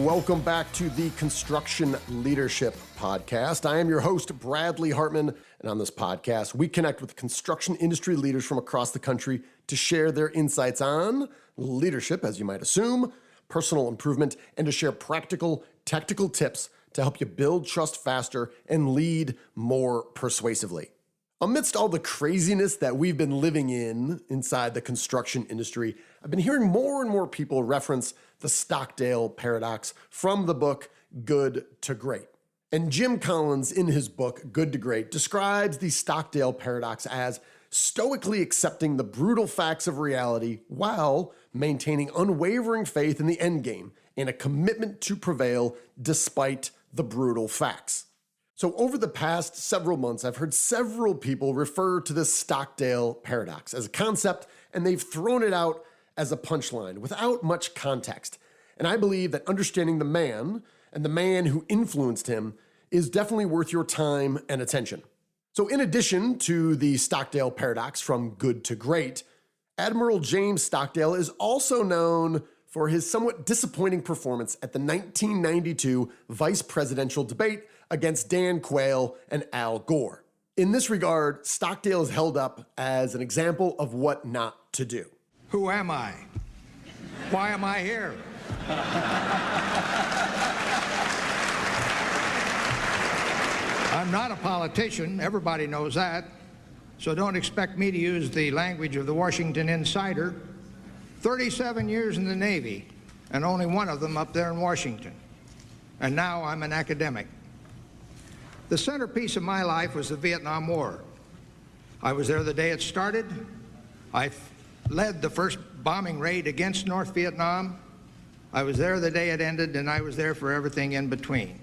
welcome back to the Construction Leadership Podcast. I am your host, Bradley Hartmann, and on this podcast, we connect with construction industry leaders from across the country to share their insights on leadership, as you might assume, personal improvement, and to share practical, tactical tips to help you build trust faster and lead more persuasively. Amidst all the craziness that we've been living inside the construction industry, I've been hearing more and more people reference the Stockdale paradox from the book Good to Great. And Jim Collins, in his book Good to Great, describes the Stockdale paradox as stoically accepting the brutal facts of reality while maintaining unwavering faith in the end game and a commitment to prevail despite the brutal facts. So over the past several months, I've heard several people refer to this Stockdale paradox as a concept, and they've thrown it out as a punchline without much context. And I believe that understanding the man and the man who influenced him is definitely worth your time and attention. So in addition to the Stockdale paradox from Good to Great, Admiral James Stockdale is also known for his somewhat disappointing performance at the 1992 vice presidential debate against Dan Quayle and Al Gore. In this regard, Stockdale is held up as an example of what not to do. Who am I? Why am I here? I'm not a politician, everybody knows that, so don't expect me to use the language of the Washington Insider. 37 years in the Navy, and only one of them up there in Washington. And now I'm an academic. The centerpiece of my life was the Vietnam War. I was there the day it started. I led the first bombing raid against North Vietnam. I was there the day it ended, and I was there for everything in between.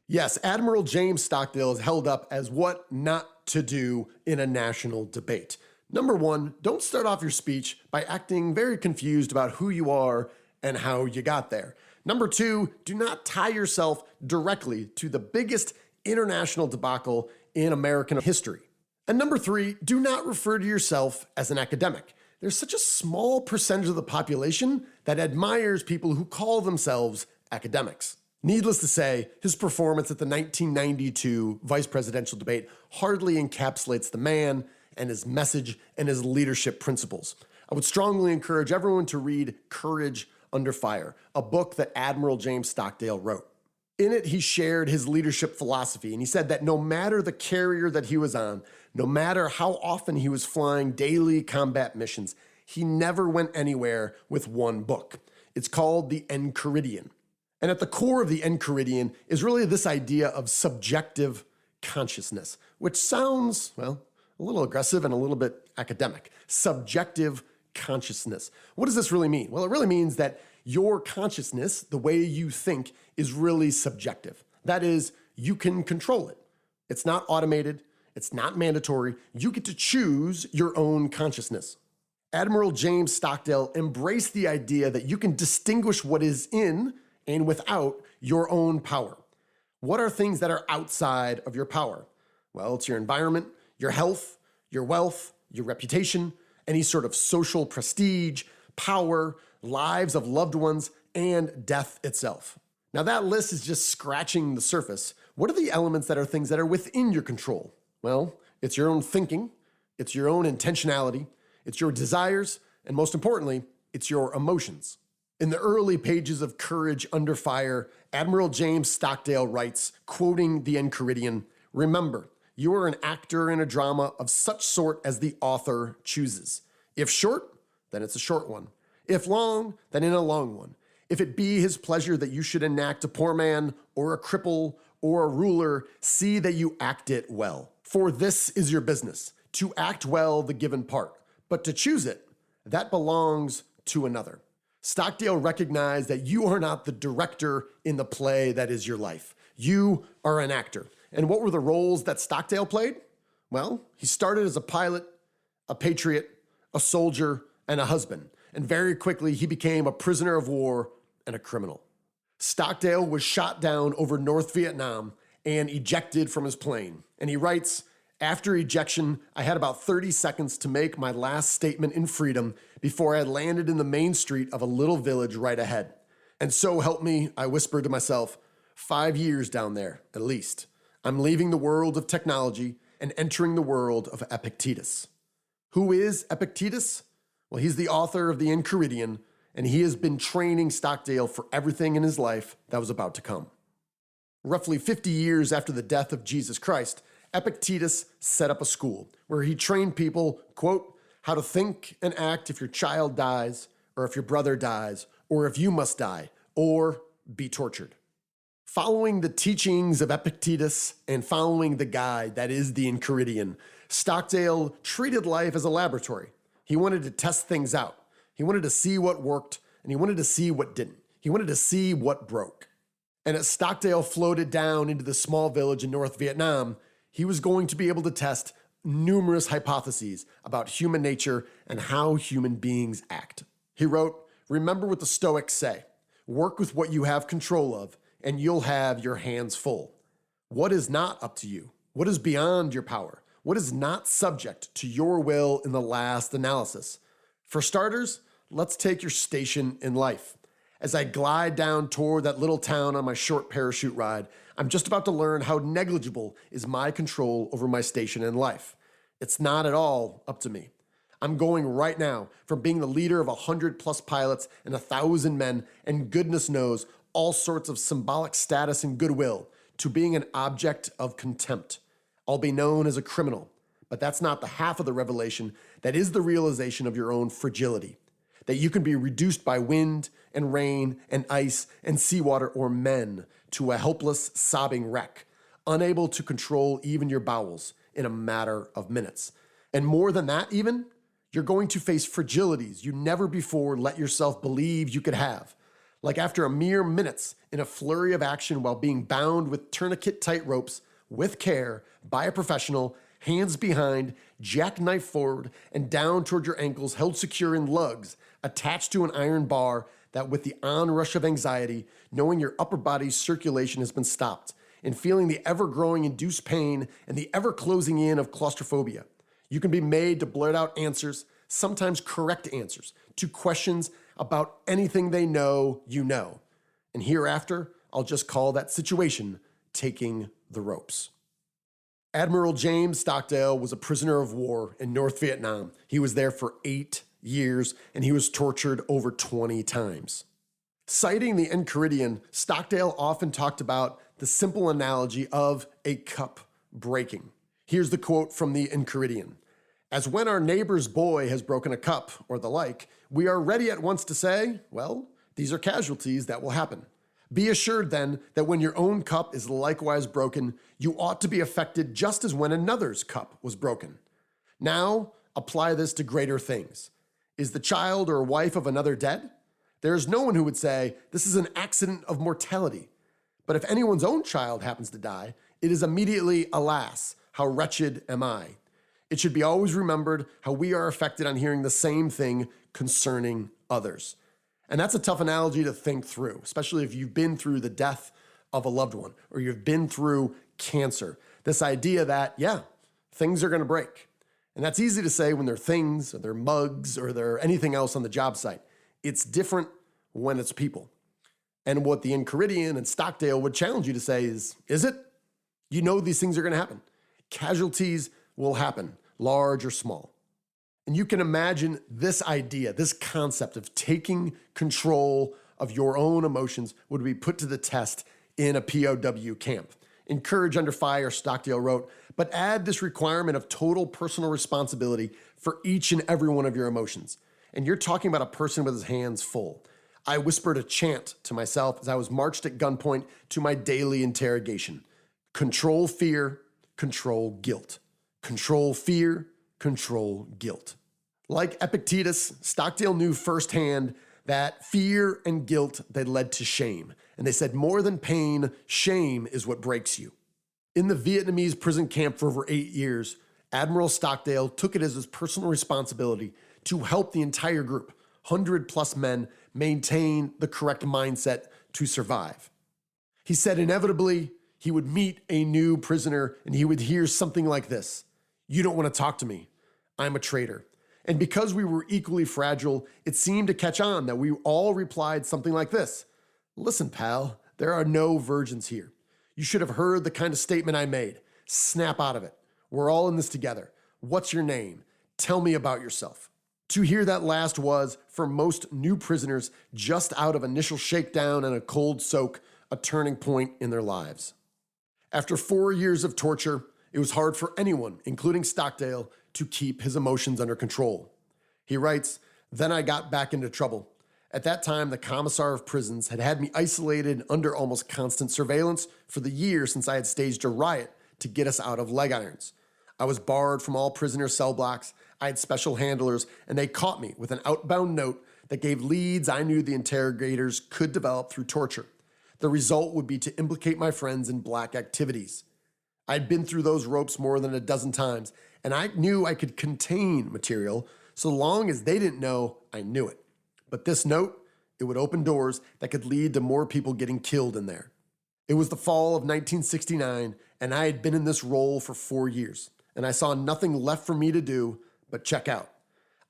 Yes, Admiral James Stockdale is held up as what not to do in a national debate. Number one, don't start off your speech by acting very confused about who you are and how you got there. Number two, do not tie yourself directly to the biggest international debacle in American history. And number three, do not refer to yourself as an academic. There's such a small percentage of the population that admires people who call themselves academics. Needless to say, his performance at the 1992 vice presidential debate hardly encapsulates the man and his message and his leadership principles. I would strongly encourage everyone to read Courage Under Fire, a book that Admiral James Stockdale wrote. In it, he shared his leadership philosophy, and he said that no matter the carrier that he was on, no matter how often he was flying daily combat missions, he never went anywhere with one book. It's called the Enchiridion. And at the core of the Enchiridion is really this idea of subjective consciousness, which sounds, well, a little aggressive and a little bit academic. Subjective consciousness. What does this really mean? Well, it really means that your consciousness, the way you think, is really subjective. That is, you can control it. It's not automated. It's not mandatory. You get to choose your own consciousness. Admiral James Stockdale embraced the idea that you can distinguish what is in and without your own power. What are things that are outside of your power? Well, it's your environment, your health, your wealth, your reputation, any sort of social prestige, power, lives of loved ones, and death itself. Now that list is just scratching the surface. What are the elements that are things that are within your control? Well, it's your own thinking, it's your own intentionality, it's your desires, and most importantly, it's your emotions. In the early pages of Courage Under Fire, Admiral James Stockdale writes, quoting the Enchiridion, "Remember, you are an actor in a drama of such sort as the author chooses. If short, then it's a short one. If long, then in a long one. If it be his pleasure that you should enact a poor man, or a cripple, or a ruler, see that you act it well. For this is your business, to act well the given part. But to choose it, that belongs to another." Stockdale recognized that you are not the director in the play that is your life. You are an actor. And what were the roles that Stockdale played? Well, he started as a pilot, a patriot, a soldier, and a husband. And very quickly, he became a prisoner of war and a criminal. Stockdale was shot down over North Vietnam and ejected from his plane. And he writes, "After ejection, I had about 30 seconds to make my last statement in freedom before I landed in the main street of a little village right ahead. And so help me, I whispered to myself, 5 years down there, at least. I'm leaving the world of technology and entering the world of Epictetus. Who is Epictetus? Well, he's the author of the Enchiridion, and he has been training Stockdale for everything in his life that was about to come. Roughly 50 years after the death of Jesus Christ, Epictetus set up a school where he trained people, quote, how to think and act if your child dies, or if your brother dies, or if you must die, or be tortured. Following the teachings of Epictetus and following the guide that is the Enchiridion, Stockdale treated life as a laboratory. He wanted to test things out. He wanted to see what worked, and he wanted to see what didn't. He wanted to see what broke. And as Stockdale floated down into the small village in North Vietnam, he was going to be able to test numerous hypotheses about human nature and how human beings act. He wrote, "Remember what the Stoics say. Work with what you have control of, and you'll have your hands full. What is not up to you? What is beyond your power? What is not subject to your will in the last analysis? For starters, let's take your station in life. As I glide down toward that little town on my short parachute ride, I'm just about to learn how negligible is my control over my station in life. It's not at all up to me. I'm going right now from being the leader of 100+ pilots and 1,000 men, and goodness knows all sorts of symbolic status and goodwill, to being an object of contempt. I'll be known as a criminal, but that's not the half of the revelation that is the realization of your own fragility. That you can be reduced by wind and rain and ice and seawater or men to a helpless, sobbing wreck, unable to control even your bowels in a matter of minutes. And more than that even, you're going to face fragilities you never before let yourself believe you could have. Like after a mere minutes in a flurry of action while being bound with tourniquet-tight ropes with care by a professional, hands behind, jackknife forward, and down toward your ankles held secure in lugs, attached to an iron bar that with the onrush of anxiety, knowing your upper body's circulation has been stopped, and feeling the ever-growing induced pain and the ever-closing in of claustrophobia, you can be made to blurt out answers, sometimes correct answers, to questions about anything they know you know. And hereafter, I'll just call that situation taking the ropes. Admiral James Stockdale was a prisoner of war in North Vietnam. He was there for 8 years, and he was tortured over 20 times. Citing the Enchiridion, Stockdale often talked about the simple analogy of a cup breaking. Here's the quote from the Enchiridion. As when our neighbor's boy has broken a cup or the like, we are ready at once to say, well, these are casualties that will happen. Be assured then that when your own cup is likewise broken, you ought to be affected just as when another's cup was broken. Now, apply this to greater things. Is the child or wife of another dead? There is no one who would say, this is an accident of mortality. But if anyone's own child happens to die, it is immediately, alas, how wretched am I. It should be always remembered how we are affected on hearing the same thing concerning others. And that's a tough analogy to think through, especially if you've been through the death of a loved one or you've been through cancer. This idea that, yeah, things are going to break. And that's easy to say when they're things or they're mugs or they're anything else on the job site. It's different when it's people. And what the Enchiridion and Stockdale would challenge you to say is it? You know these things are going to happen. Casualties will happen, large or small. And you can imagine this idea, this concept of taking control of your own emotions would be put to the test in a POW camp. In Courage Under Fire, Stockdale wrote, but add this requirement of total personal responsibility for each and every one of your emotions. And you're talking about a person with his hands full. I whispered a chant to myself as I was marched at gunpoint to my daily interrogation. Control fear, control guilt. Control fear, control guilt. Like Epictetus, Stockdale knew firsthand that fear and guilt, they led to shame. And they said more than pain, shame is what breaks you. In the Vietnamese prison camp for over 8 years, Admiral Stockdale took it as his personal responsibility to help the entire group, 100+ men, maintain the correct mindset to survive. He said inevitably he would meet a new prisoner and he would hear something like this. You don't want to talk to me. I'm a traitor. And because we were equally fragile, it seemed to catch on that we all replied something like this. Listen, pal, there are no virgins here. You should have heard the kind of statement I made. Snap out of it. We're all in this together. What's your name? Tell me about yourself. To hear that last was, for most new prisoners, just out of initial shakedown and a cold soak, a turning point in their lives. After 4 years of torture, it was hard for anyone, including Stockdale, to keep his emotions under control. He writes, "Then I got back into trouble. At that time, the commissar of prisons had had me isolated under almost constant surveillance for the year since I had staged a riot to get us out of leg irons. I was barred from all prisoner cell blocks, I had special handlers, and they caught me with an outbound note that gave leads I knew the interrogators could develop through torture. The result would be to implicate my friends in black activities. I'd been through those ropes more than a dozen times, and I knew I could contain material so long as they didn't know I knew it. But this note, it would open doors that could lead to more people getting killed in there. It was the fall of 1969, and I had been in this role for 4 years, and I saw nothing left for me to do but check out.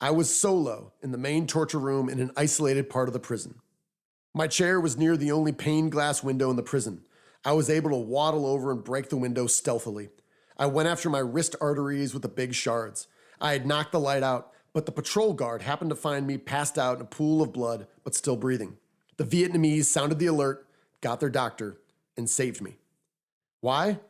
I was solo in the main torture room in an isolated part of the prison. My chair was near the only pane glass window in the prison. I was able to waddle over and break the window stealthily. I went after my wrist arteries with the big shards. I had knocked the light out, but the patrol guard happened to find me passed out in a pool of blood, but still breathing. The Vietnamese sounded the alert, got their doctor, and saved me. Why?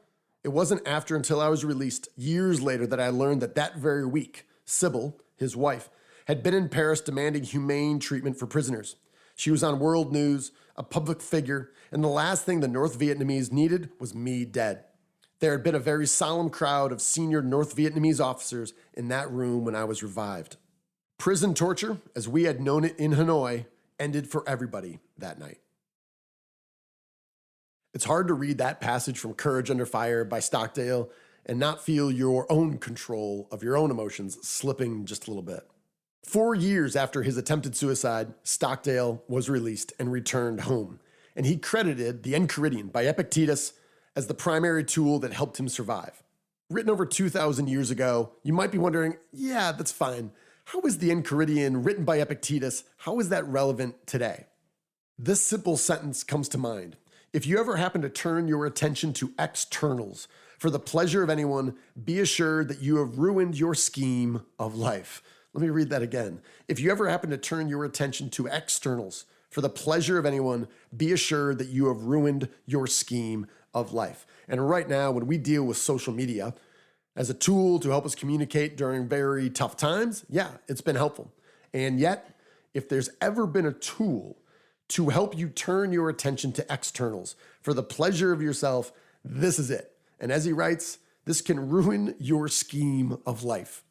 It wasn't after until I was released years later that I learned that that very week, Sybil, his wife, had been in Paris demanding humane treatment for prisoners. She was on world news, a public figure, and the last thing the North Vietnamese needed was me dead. There had been a very solemn crowd of senior North Vietnamese officers in that room when I was revived. Prison torture, as we had known it in Hanoi, ended for everybody that night. It's hard to read that passage from Courage Under Fire by Stockdale and not feel your own control of your own emotions slipping just a little bit. 4 years after his attempted suicide, Stockdale was released and returned home, and he credited the Enchiridion by Epictetus as the primary tool that helped him survive. Written over 2,000 years ago, you might be wondering, yeah, that's fine. How is the Enchiridion written by Epictetus? How is that relevant today? This simple sentence comes to mind. If you ever happen to turn your attention to externals for the pleasure of anyone, be assured that you have ruined your scheme of life. Let me read that again. If you ever happen to turn your attention to externals for the pleasure of anyone, be assured that you have ruined your scheme of life. And right now, when we deal with social media as a tool to help us communicate during very tough times, yeah, it's been helpful. And yet, if there's ever been a tool to help you turn your attention to externals for the pleasure of yourself, this is it. And as he writes, this can ruin your scheme of life.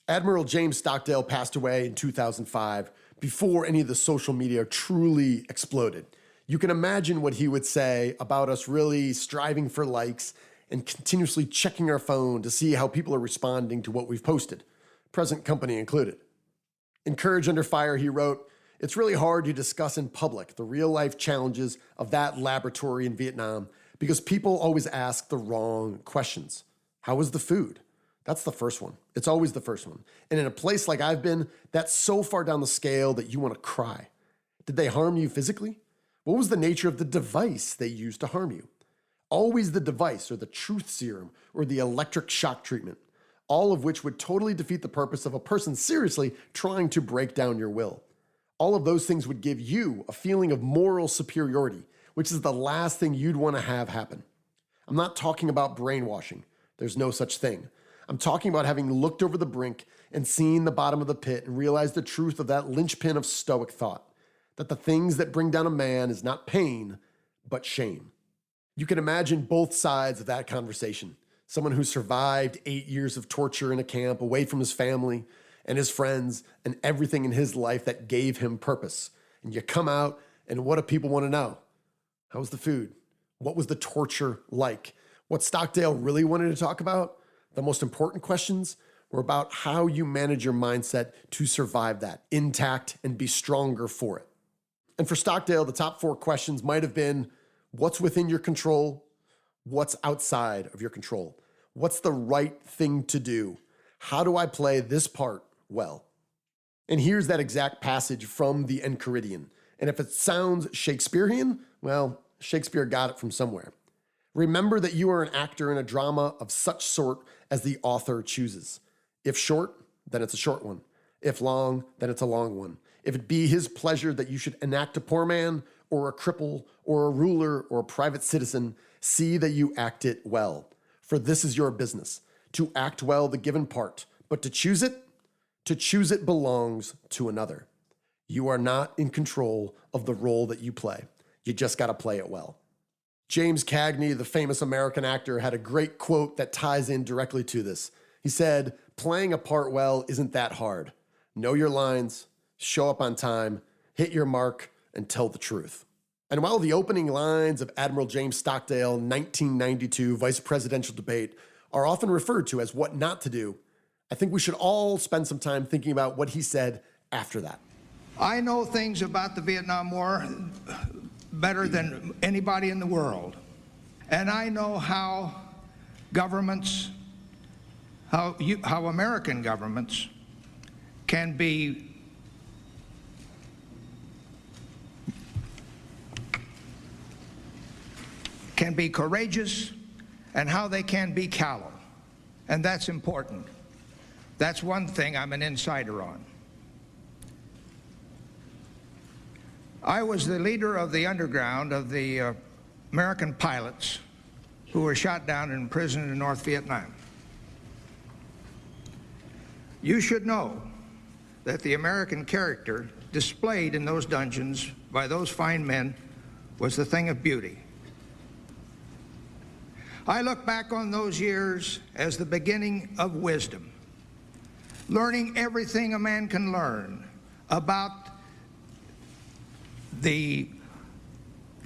Admiral James Stockdale passed away in 2005 before any of the social media truly exploded. You can imagine what he would say about us really striving for likes and continuously checking our phone to see how people are responding to what we've posted, present company included. In Courage Under Fire, he wrote, "It's really hard to discuss in public the real-life challenges of that laboratory in Vietnam because people always ask the wrong questions. How was the food? That's the first one. It's always the first one. And in a place like I've been, that's so far down the scale that you want to cry. Did they harm you physically? What was the nature of the device they used to harm you? Always the device or the truth serum or the electric shock treatment, all of which would totally defeat the purpose of a person seriously trying to break down your will. All of those things would give you a feeling of moral superiority, which is the last thing you'd want to have happen. I'm not talking about brainwashing. There's no such thing. I'm talking about having looked over the brink and seen the bottom of the pit and realized the truth of that linchpin of stoic thought, that the things that bring down a man is not pain, but shame." You can imagine both sides of that conversation. Someone who survived 8 years of torture in a camp away from his family and his friends and everything in his life that gave him purpose. And you come out, and what do people want to know? How was the food? What was the torture like? What Stockdale really wanted to talk about, the most important questions, were about how you manage your mindset to survive that, intact and be stronger for it. And for Stockdale, the top 4 questions might have been, what's within your control? What's outside of your control? What's the right thing to do? How do I play this part well? And here's that exact passage from the Enchiridion. And if it sounds Shakespearean, well, Shakespeare got it from somewhere. Remember that you are an actor in a drama of such sort as the author chooses. If short, then it's a short one. If long, then it's a long one. If it be his pleasure that you should enact a poor man, or a cripple, or a ruler, or a private citizen, see that you act it well. For this is your business, to act well the given part, but to choose it belongs to another. You are not in control of the role that you play. You just got to play it well. James Cagney, the famous American actor, had a great quote that ties in directly to this. He said, "Playing a part well isn't that hard. Know your lines, show up on time, hit your mark, and tell the truth." And while the opening lines of Admiral James Stockdale 1992 vice presidential debate are often referred to as what not to do, I think we should all spend some time thinking about what he said after that. I know things about the Vietnam War better than anybody in the world. And I know how governments, how American governments can be courageous and how they can be callow. And that's important. That's one thing I'm an insider on. I was the leader of the underground of the American pilots who were shot down and imprisoned in North Vietnam. You should know that the American character displayed in those dungeons by those fine men was the thing of beauty. I look back on those years as the beginning of wisdom, learning everything a man can learn about the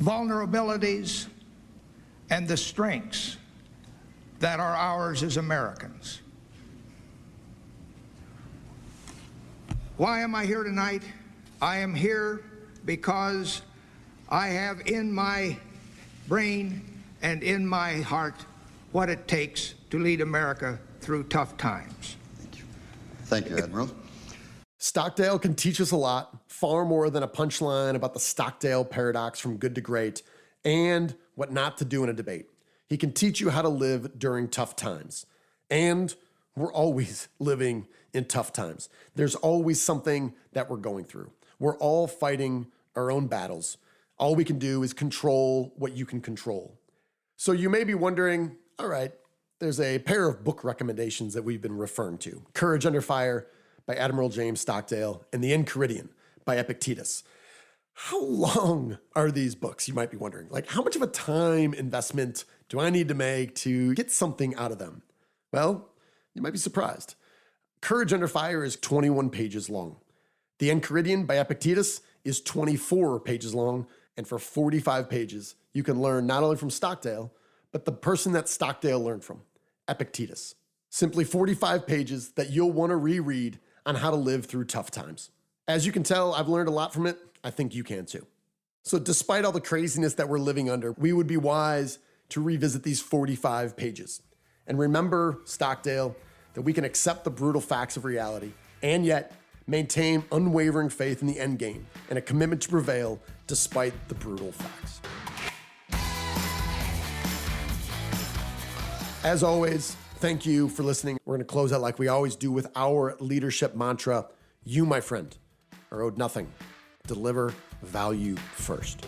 vulnerabilities and the strengths that are ours as Americans. Why am I here tonight? I am here because I have in my brain and in my heart what it takes to lead America through tough times. Thank you. Thank you, Admiral. Stockdale can teach us a lot, far more than a punchline about the Stockdale paradox from good to great and what not to do in a debate. He can teach you how to live during tough times. And we're always living in tough times. There's always something that we're going through. We're all fighting our own battles. All we can do is control what you can control. So you may be wondering, all right, there's a pair of book recommendations that we've been referring to. Courage Under Fire by Admiral James Stockdale and the Enchiridion by Epictetus. How long are these books, you might be wondering? Like, how much of a time investment do I need to make to get something out of them? Well, you might be surprised. Courage Under Fire is 21 pages long. The Enchiridion by Epictetus is 24 pages long, and for 45 pages, you can learn not only from Stockdale, but the person that Stockdale learned from, Epictetus. Simply 45 pages that you'll want to reread on how to live through tough times. As you can tell, I've learned a lot from it. I think you can too. So despite all the craziness that we're living under, we would be wise to revisit these 45 pages. And remember, Stockdale, that we can accept the brutal facts of reality and yet maintain unwavering faith in the end game and a commitment to prevail despite the brutal facts. As always, thank you for listening. We're going to close out like we always do with our leadership mantra. You, my friend, are owed nothing. Deliver value first.